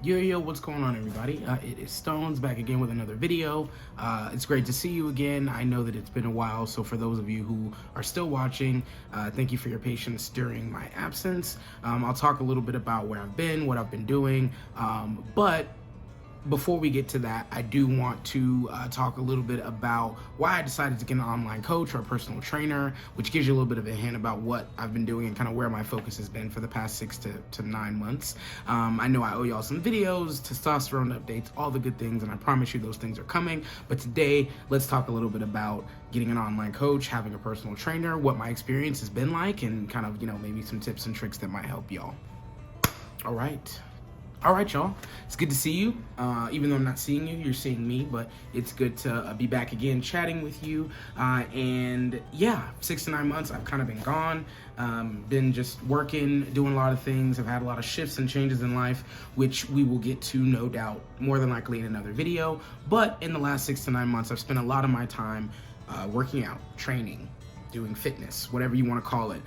Yo, what's going on, everybody? It is Stones back again with another video. It's great to see you again. I know that it's been a while, so for those of you who are still watching, thank you for your patience during my absence. I'll talk a little bit about where I've been, what I've been doing, but before we get to that, I do want to talk a little bit about why I decided to get an online coach or a personal trainer, which gives you a little bit of a hint about what I've been doing and kind of where my focus has been for the past 6 to 9 months. I know I owe y'all some videos, testosterone updates, all the good things, and I promise you those things are coming. But today, let's talk a little bit about getting an online coach, having a personal trainer, what my experience has been like, and kind of, maybe some tips and tricks that might help y'all. All right, y'all. It's good to see you. Even though I'm not seeing you, you're seeing me, but it's good to be back again chatting with you. And yeah, 6 to 9 months, I've kind of been gone. Been just working, doing a lot of things. I've had a lot of shifts and changes in life, which we will get to, no doubt, more than likely in another video. But in the last 6 to 9 months, I've spent a lot of my time working out, training, doing fitness, whatever you want to call it.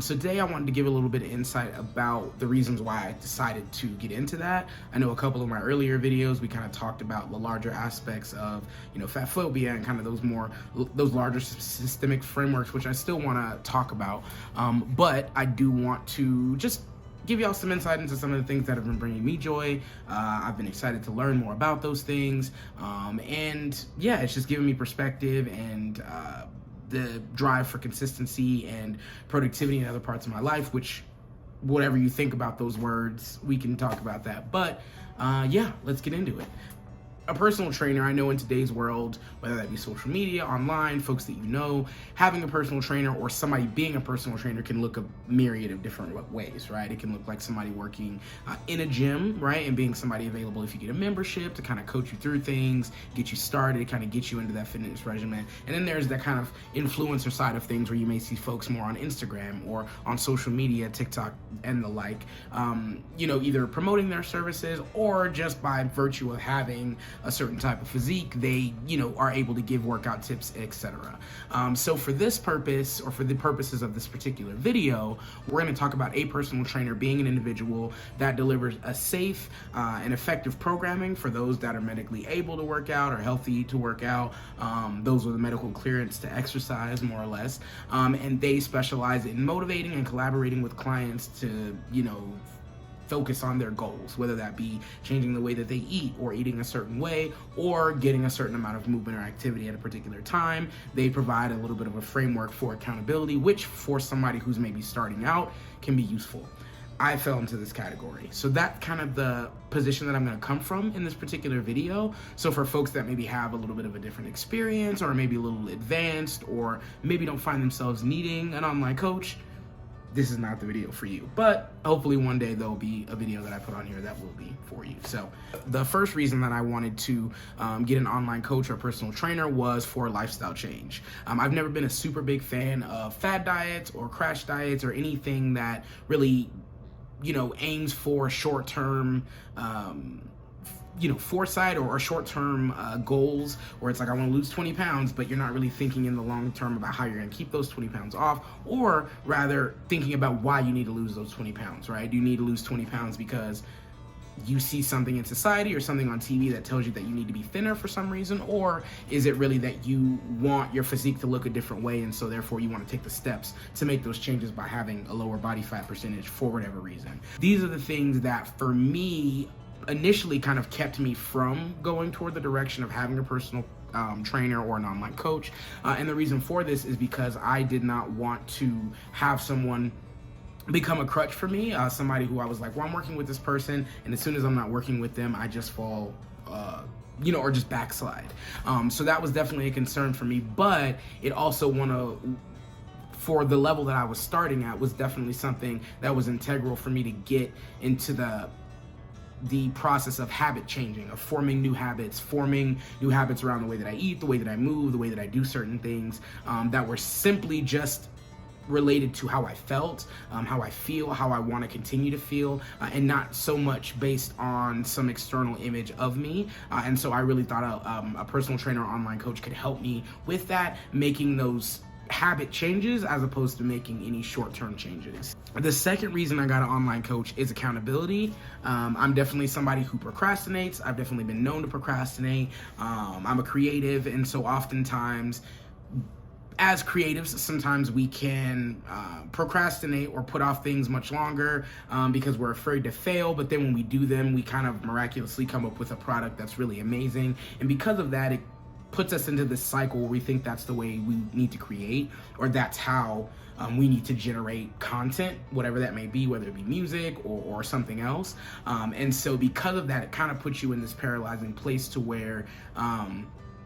So today I wanted to give a little bit of insight about the reasons why I decided to get into that. I know a couple of my earlier videos, we kind of talked about the larger aspects of, fat phobia and kind of those larger systemic frameworks, which I still want to talk about. But I do want to just give y'all some insight into some of the things that have been bringing me joy. I've been excited to learn more about those things. And yeah, it's just giving me perspective and the drive for consistency and productivity in other parts of my life, which, whatever you think about those words, we can talk about that. But yeah, let's get into it. A personal trainer, I know in today's world, whether that be social media, online, folks that you know, having a personal trainer or somebody being a personal trainer can look a myriad of different ways, right? It can look like somebody working in a gym, right? And being somebody available if you get a membership to kind of coach you through things, get you started, kind of get you into that fitness regimen. And then there's that kind of influencer side of things where you may see folks more on Instagram or on social media, TikTok and the like, either promoting their services or just by virtue of having a certain type of physique, they, are able to give workout tips, etc. So for this purpose, or for the purposes of this particular video, we're going to talk about a personal trainer being an individual that delivers a safe and effective programming for those that are medically able to work out or healthy to work out, those with a medical clearance to exercise, more or less, and they specialize in motivating and collaborating with clients to, focus on their goals, whether that be changing the way that they eat or eating a certain way or getting a certain amount of movement or activity at a particular time. They provide a little bit of a framework for accountability, which for somebody who's maybe starting out can be useful. I fell into this category. So that's kind of the position that I'm going to come from in this particular video. So for folks that maybe have a little bit of a different experience or maybe a little advanced or maybe don't find themselves needing an online coach, this is not the video for you. But hopefully one day there'll be a video that I put on here that will be for you. So the first reason that I wanted to get an online coach or a personal trainer was for lifestyle change. I've never been a super big fan of fad diets or crash diets or anything that really, aims for short-term foresight or short-term goals, where it's like, I want to lose 20 pounds, but you're not really thinking in the long term about how you're going to keep those 20 pounds off, or rather thinking about why you need to lose those 20 pounds, right? Do you need to lose 20 pounds because you see something in society or something on TV that tells you that you need to be thinner for some reason? Or is it really that you want your physique to look a different way, and so therefore you want to take the steps to make those changes by having a lower body fat percentage for whatever reason? These are the things that, for me, initially kind of kept me from going toward the direction of having a personal trainer or an online coach. And the reason for this is because I did not want to have someone become a crutch for me, somebody who I was like, well, I'm working with this person, and as soon as I'm not working with them, I just fall or just backslide. So that was definitely a concern for me, but it also for the level that I was starting at, was definitely something that was integral for me to get into the process of habit changing, of forming new habits around the way that I eat, the way that I move, the way that I do certain things, that were simply just related to how I felt, how I feel, how I want to continue to feel, and not so much based on some external image of me. And so I really thought a personal trainer or online coach could help me with that, making those habit changes as opposed to making any short-term changes. The second reason I got an online coach is accountability. I'm definitely somebody who procrastinates. I've definitely been known to procrastinate. I'm a creative, and so oftentimes as creatives, sometimes we can procrastinate or put off things much longer because we're afraid to fail. But then when we do them, we kind of miraculously come up with a product that's really amazing. And because of that, it puts us into this cycle where we think that's the way we need to create, or that's how we need to generate content, whatever that may be, whether it be music or something else. And so because of that, it kind of puts you in this paralyzing place to where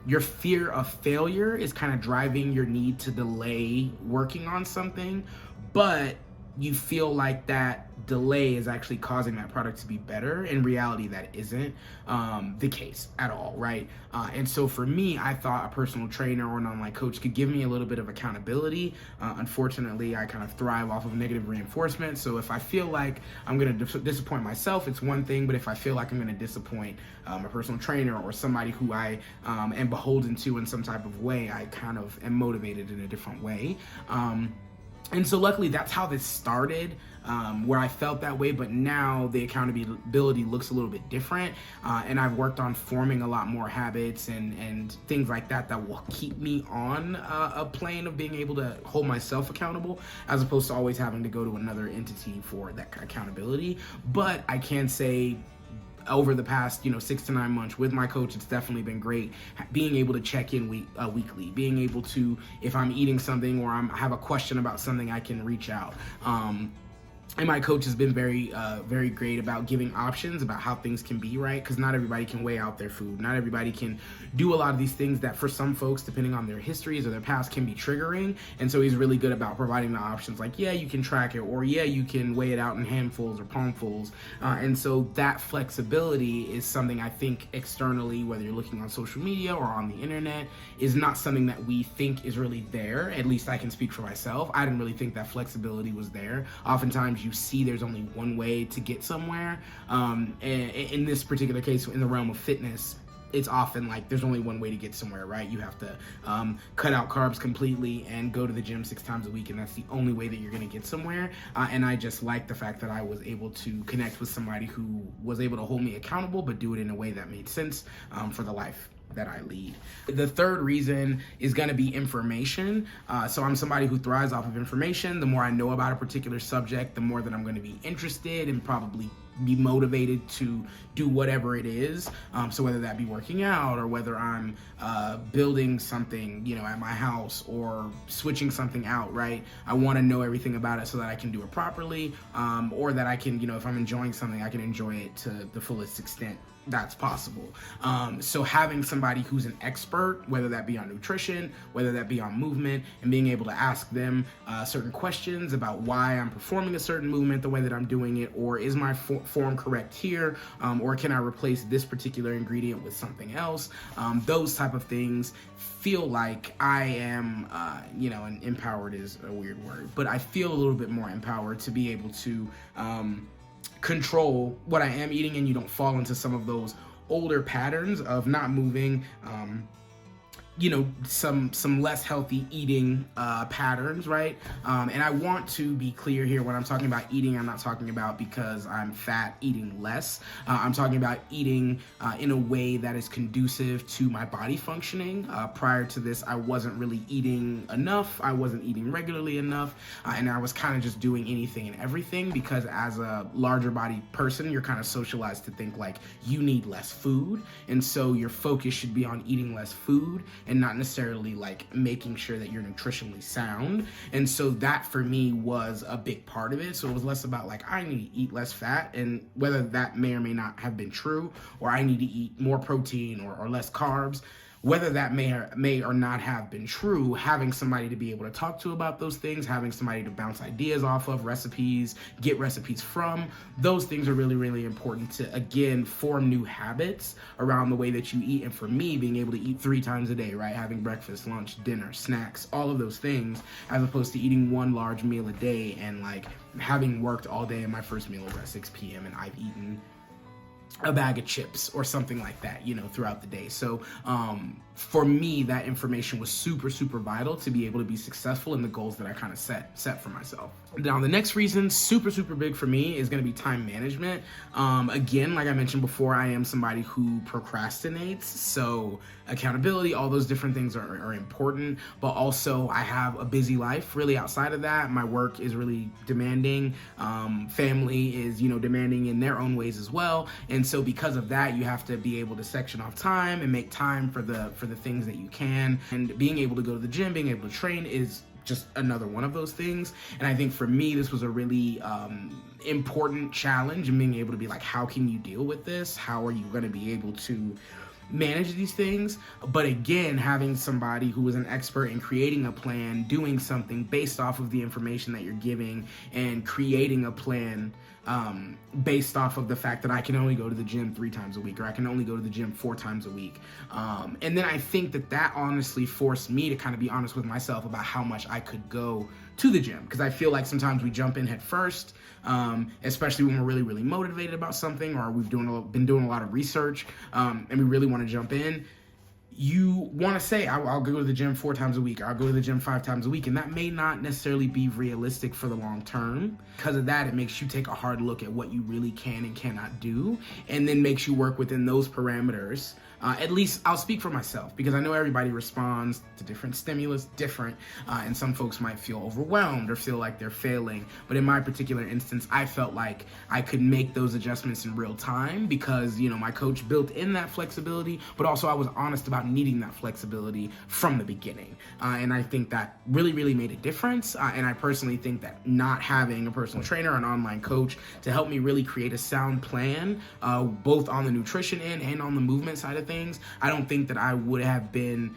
your fear of failure is kind of driving your need to delay working on something, but you feel like that delay is actually causing that product to be better. In reality, that isn't the case at all, right? And so for me, I thought a personal trainer or an online coach could give me a little bit of accountability. Unfortunately, I kind of thrive off of negative reinforcement. So if I feel like I'm going to disappoint myself, it's one thing. But if I feel like I'm going to disappoint a personal trainer or somebody who I am beholden to in some type of way, I kind of am motivated in a different way. And so luckily that's how this started, where I felt that way, but now the accountability looks a little bit different. And I've worked on forming a lot more habits and things like that will keep me on a plane of being able to hold myself accountable, as opposed to always having to go to another entity for that accountability. But I can say, over the past 6 to 9 months with my coach, it's definitely been great being able to check in weekly, being able to, if I'm eating something or I have a question about something, I can reach out. And my coach has been very great about giving options about how things can be, right? Because not everybody can weigh out their food. Not everybody can do a lot of these things that for some folks, depending on their histories or their past, can be triggering. And so he's really good about providing the options like, yeah, you can track it, or yeah, you can weigh it out in handfuls or palmfuls. And so that flexibility is something I think externally, whether you're looking on social media or on the internet, is not something that we think is really there. At least I can speak for myself. I didn't really think that flexibility was there. Oftentimes you see there's only one way to get somewhere. And in this particular case, in the realm of fitness, it's often like there's only one way to get somewhere, right? You have to cut out carbs completely and go to the gym 6 times a week, and that's the only way that you're gonna get somewhere. And I just like the fact that I was able to connect with somebody who was able to hold me accountable, but do it in a way that made sense for the life that I lead. The third reason is going to be information. So I'm somebody who thrives off of information. The more I know about a particular subject, the more that I'm going to be interested and probably be motivated to do whatever it is. So whether that be working out, or whether I'm building something, at my house, or switching something out, right? I want to know everything about it so that I can do it properly, or that I can, if I'm enjoying something, I can enjoy it to the fullest extent that's possible. So having somebody who's an expert, whether that be on nutrition, whether that be on movement, and being able to ask them certain questions about why I'm performing a certain movement the way that I'm doing it, or is my form correct here, or can I replace this particular ingredient with something else? Those type of things feel like I am, and empowered is a weird word, but I feel a little bit more empowered to be able to control what I am eating, and you don't fall into some of those older patterns of not moving, some less healthy eating patterns, right? And I want to be clear here, when I'm talking about eating, I'm not talking about because I'm fat eating less. I'm talking about eating in a way that is conducive to my body functioning. Prior to this, I wasn't really eating enough. I wasn't eating regularly enough. And I was kind of just doing anything and everything, because as a larger body person, you're kind of socialized to think like you need less food. And so your focus should be on eating less food and not necessarily like making sure that you're nutritionally sound. And so that for me was a big part of it. So it was less about like, I need to eat less fat, and whether that may or may not have been true, or I need to eat more protein or less carbs. Whether that may or not have been true, having somebody to be able to talk to about those things, having somebody to bounce ideas off of, recipes, get recipes from, those things are really, really important to, again, form new habits around the way that you eat. And for me, being able to eat 3 times a day, right? Having breakfast, lunch, dinner, snacks, all of those things, as opposed to eating one large meal a day and like having worked all day and my first meal was at 6 p.m. and I've eaten a bag of chips or something like that, throughout the day. So for me, that information was super, super vital to be able to be successful in the goals that I kind of set for myself. Now, the next reason, super, super big for me, is going to be time management. Again, like I mentioned before, I am somebody who procrastinates, so accountability, all those different things are important, but also I have a busy life really outside of that. My work is really demanding. Family is, demanding in their own ways as well. And so because of that, you have to be able to section off time and make time for the things that you can. And being able to go to the gym, being able to train is just another one of those things. And I think for me, this was a really important challenge, and being able to be like, how can you deal with this? How are you going to be able to manage these things? But again, having somebody who is an expert in creating a plan, doing something based off of the information that you're giving, and creating a plan based off of the fact that I can only go to the gym 3 times a week, or I can only go to the gym 4 times a week. And then I think that honestly forced me to kind of be honest with myself about how much I could go to the gym, because I feel like sometimes we jump in head first, especially when we're really, really motivated about something, or we've been doing a lot of research, and we really want to jump in. You want to say, I'll go to the gym 4 times a week, I'll go to the gym 5 times a week, and that may not necessarily be realistic for the long term. Because of that, it makes you take a hard look at what you really can and cannot do, and then makes you work within those parameters. At least I'll speak for myself, because I know everybody responds to different stimulus different, and some folks might feel overwhelmed or feel like they're failing. But in my particular instance, I felt like I could make those adjustments in real time, because my coach built in that flexibility, but also I was honest about needing that flexibility from the beginning. And I think that really, really made a difference. And I personally think that not having a personal trainer or an online coach to help me really create a sound plan, both on the nutrition end and on the movement side of things, I don't think that I would have been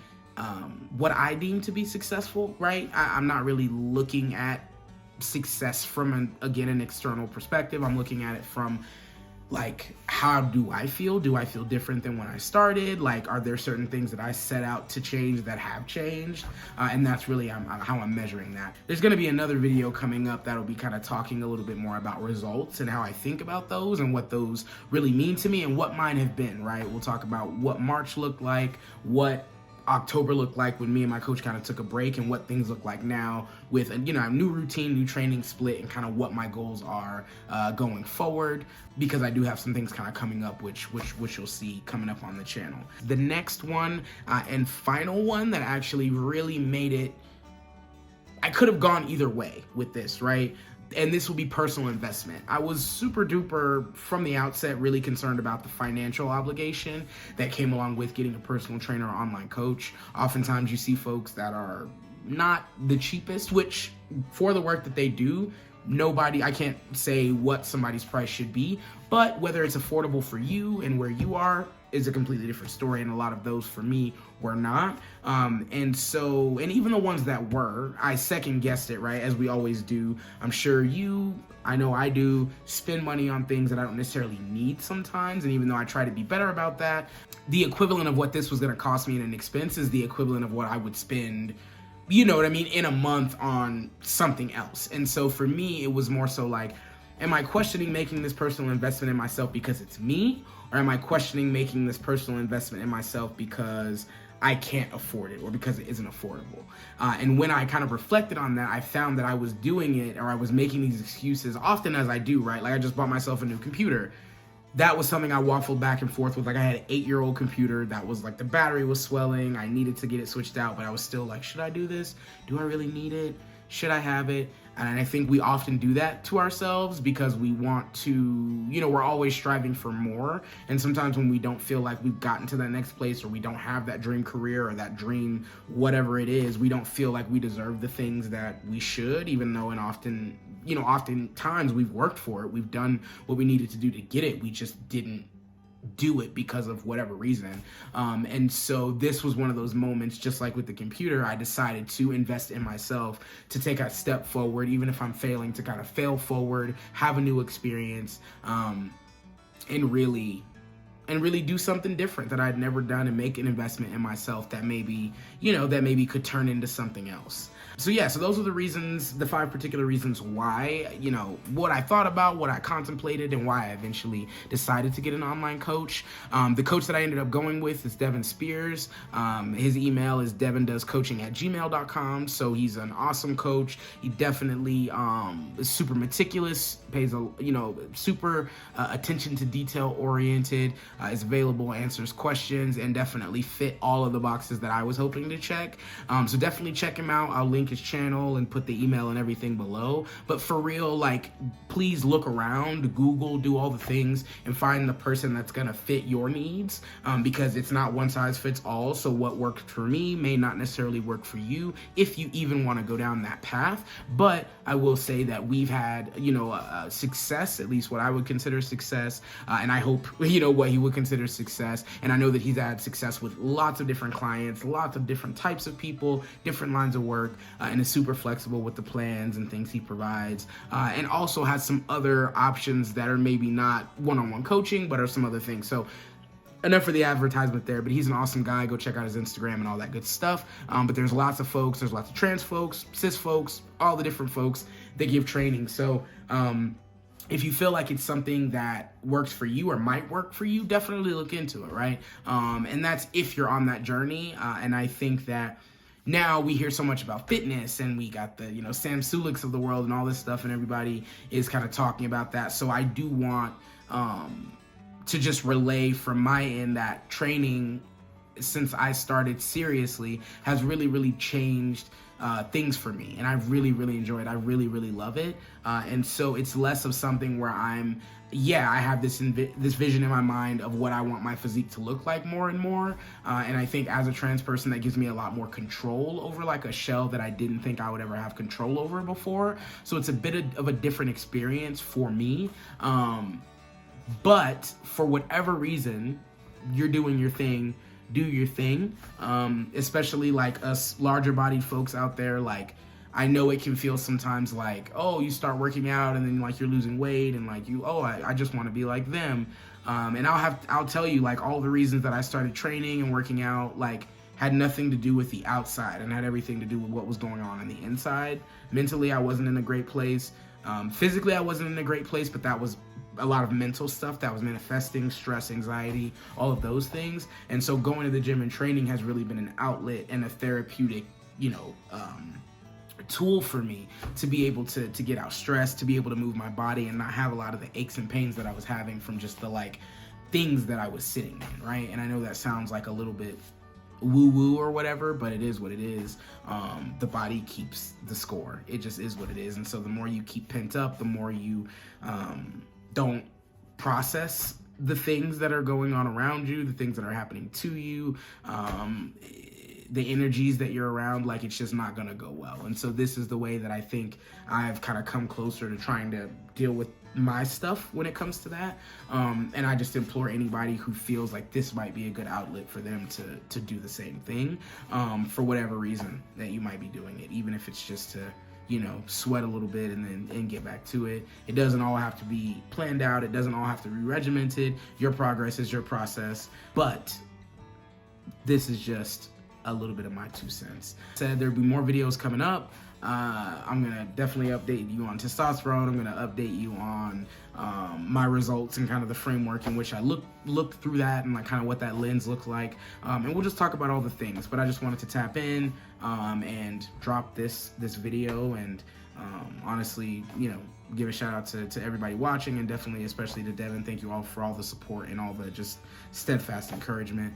what I deem to be successful, right? I'm not really looking at success from an external perspective. I'm looking at it from, like, how do I feel? Do I feel different than when I started? Like, are there certain things that I set out to change that have changed? And that's really how I'm measuring that. There's going to be another video coming up that'll be kind of talking a little bit more about results and how I think about those and what those really mean to me and what mine have been, right? We'll talk about what March looked like, what October looked like when me and my coach kind of took a break, and what things look like now with a new routine, new training split, and kind of what my goals are going forward, because I do have some things kind of coming up which you'll see coming up on the channel. The next one and final one that actually really made it, I could have gone either way with this, right? And this will be personal investment. I was super duper from the outset really concerned about the financial obligation that came along with getting a personal trainer or online coach. Oftentimes you see folks that are not the cheapest, which for the work that they do, I can't say what somebody's price should be, but whether it's affordable for you and where you are is a completely different story, and a lot of those for me were not. And even the ones that were, I second guessed it, right? As we always do. I'm sure I know I do, spend money on things that I don't necessarily need sometimes, and even though I try to be better about that, the equivalent of what this was gonna cost me in an expense is the equivalent of what I would spend, in a month on something else. And so for me, it was more so like, am I questioning making this personal investment in myself because it's me? Or am I questioning making this personal investment in myself because I can't afford it or because it isn't affordable? And when I kind of reflected on that, I found that I was doing it, or I was making these excuses often, as I do, right? Like, I just bought myself a new computer. That was something I waffled back and forth with. Like, I had an 8-year-old computer that was like, the battery was swelling. I needed to get it switched out, but I was still like, should I do this? Do I really need it? Should I have it? And I think we often do that to ourselves because we want to, we're always striving for more. And sometimes when we don't feel like we've gotten to that next place, or we don't have that dream career or that dream, whatever it is, we don't feel like we deserve the things that we should, even though oftentimes we've worked for it. We've done what we needed to do to get it. We just didn't do it because of whatever reason. And so this was one of those moments, just like with the computer, I decided to invest in myself, to take a step forward, even if I'm failing, to kind of fail forward, have a new experience, and really and really do something different that I'd never done and make an investment in myself that maybe, that maybe could turn into something else. So yeah, so those are the reasons, the 5 particular reasons why, what I thought about, what I contemplated, and why I eventually decided to get an online coach. The coach that I ended up going with is Devon Spears. His email is devondoscoaching@gmail.com. So he's an awesome coach. He definitely is super meticulous, pays super attention to detail oriented, is available, answers questions, and definitely fit all of the boxes that I was hoping to check. So definitely check him out. I'll link his channel and put the email and everything below. But for real, please look around, Google, do all the things, and find the person that's gonna fit your needs, because it's not one size fits all. So what worked for me may not necessarily work for you, if you even want to go down that path. But I will say that we've had, success, at least what I would consider success, and I hope, what he would consider success. And I know that he's had success with lots of different clients, lots of different types of people, different lines of work, and is super flexible with the plans and things he provides, and also has some other options that are maybe not one-on-one coaching, but are some other things. So enough for the advertisement there, but he's an awesome guy. Go check out his Instagram and all that good stuff. But there's lots of folks, there's lots of trans folks, cis folks, all the different folks that give training. So if you feel like it's something that works for you or might work for you, definitely look into it, right? And that's if you're on that journey. And I think that now we hear so much about fitness, and we got the, Sam Suliks of the world and all this stuff, and everybody is kind of talking about that. So I do want to just relay from my end that training, since I started seriously, has really, really changed things for me, and I've really, really enjoyed it. I really, really love it, and so it's less of something where I have this vision in my mind of what I want my physique to look like more and more, and I think as a trans person, that gives me a lot more control over a shell that I didn't think I would ever have control over before. So it's a bit of a different experience for me, but for whatever reason, you're doing your thing, do your thing, especially us larger bodied folks out there. I know it can feel sometimes you start working out and then you're losing weight and I just want to be like them. And I'll tell you, all the reasons that I started training and working out, had nothing to do with the outside and had everything to do with what was going on the inside. Mentally, I wasn't in a great place. Physically, I wasn't in a great place, but that was a lot of mental stuff that was manifesting, stress, anxiety, all of those things. And so going to the gym and training has really been an outlet and a therapeutic, tool for me to be able to get out stress, to be able to move my body and not have a lot of the aches and pains that I was having from just the things that I was sitting in, right? And I know that sounds a little bit woo-woo or whatever, but it is what it is. The body keeps the score. It just is what it is. And so the more you keep pent up, the more you don't process the things that are going on around you, the things that are happening to you, the energies that you're around, it's just not gonna go well. And so this is the way that I think I've kind of come closer to trying to deal with my stuff when it comes to that. And I just implore anybody who feels like this might be a good outlet for them to do the same thing, for whatever reason that you might be doing it, even if it's just to sweat a little bit and get back to it. It doesn't all have to be planned out. It doesn't all have to be regimented. Your progress is your process. But this is just a little bit of my 2 cents. Said there'll be more videos coming up. I'm gonna definitely update you on testosterone. I'm gonna update you on my results and kind of the framework in which I looked through that and kind of what that lens looked like. And we'll just talk about all the things. But I just wanted to tap in and drop this video and honestly, give a shout out to everybody watching, and definitely especially to Devon. Thank you all for all the support and all the just steadfast encouragement.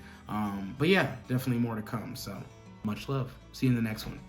But yeah, definitely more to come. So much love. See you in the next one.